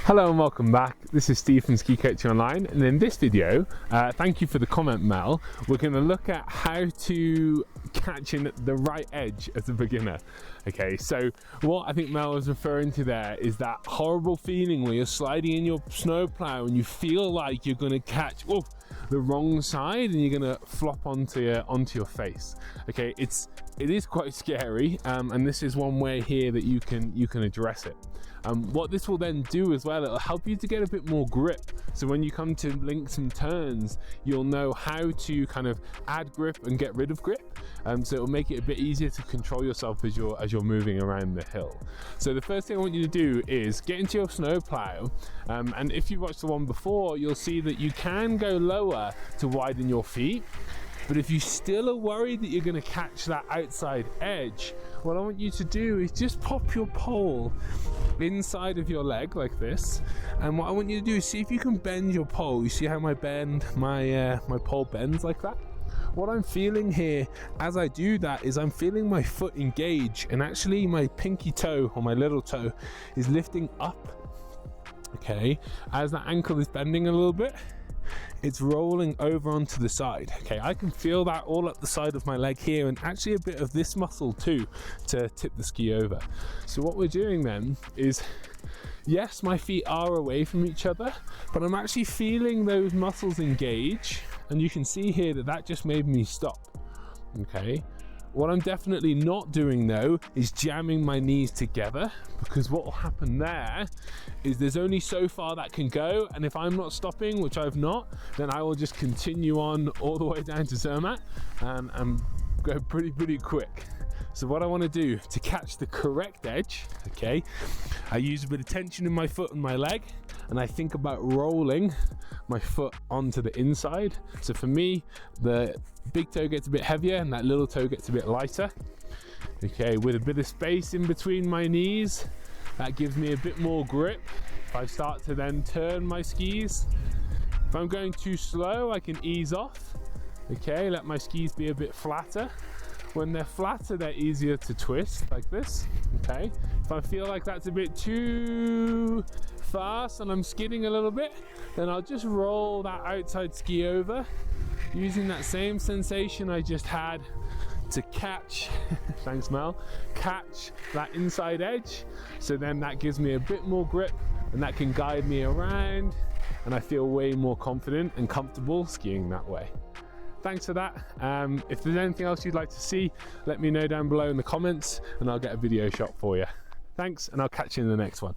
Hello and welcome back. This is Steve from SkiCoachingOnline, and in this video, thank you for the comment, Mel. We're going to look at how to catch in the right edge as a beginner. Okay, so what I think Mel was referring to there is that horrible feeling where you're sliding in your snowplow and you feel like you're going to catch the wrong side and you're going to flop onto your face. Okay, it is quite scary, and this is one way here that you can address it. What this will then do as well, it'll help you to get a bit more grip. So when you come to links and turns, you'll know how to kind of add grip and get rid of grip. So it'll make it a bit easier to control yourself as you're moving around the hill. So the first thing I want you to do is get into your snowplow, and if you watched the one before, you'll see that you can go lower to widen your feet. But if you still are worried that you're going to catch that outside edge, what I want you to do is just pop your pole inside of your leg like this, and what I want you to do is see if you can bend your pole. You see how my pole bends like that? What I'm feeling here as I do that is I'm feeling my foot engage, and actually my pinky toe or my little toe is lifting up. Okay, as that ankle is bending a little bit, it's rolling over onto the side. Okay, I can feel that all up the side of my leg here, and actually a bit of this muscle too to tip the ski over. So what we're doing then is, yes, my feet are away from each other, but I'm actually feeling those muscles engage, and you can see here that just made me stop. Okay, what I'm definitely not doing though is jamming my knees together, because what will happen there is there's only so far that can go, and if I'm not stopping, which I've not, then I will just continue on all the way down to Zermatt and go pretty quick. So what I want to do to catch the correct edge, okay, I use a bit of tension in my foot and my leg, and I think about rolling my foot onto the inside. So for me, the big toe gets a bit heavier and that little toe gets a bit lighter. Okay, with a bit of space in between my knees, that gives me a bit more grip. If I start to then turn my skis, if I'm going too slow, I can ease off. Okay, let my skis be a bit flatter. When they're flatter, they're easier to twist like this. Okay, if I feel like that's a bit too fast and I'm skidding a little bit, then I'll just roll that outside ski over, using that same sensation I just had to catch, thanks Mel, catch that inside edge. So then that gives me a bit more grip, and that can guide me around, and I feel way more confident and comfortable skiing that way. Thanks for that. If there's anything else you'd like to see, let me know down below in the comments and I'll get a video shot for you. Thanks, and I'll catch you in the next one.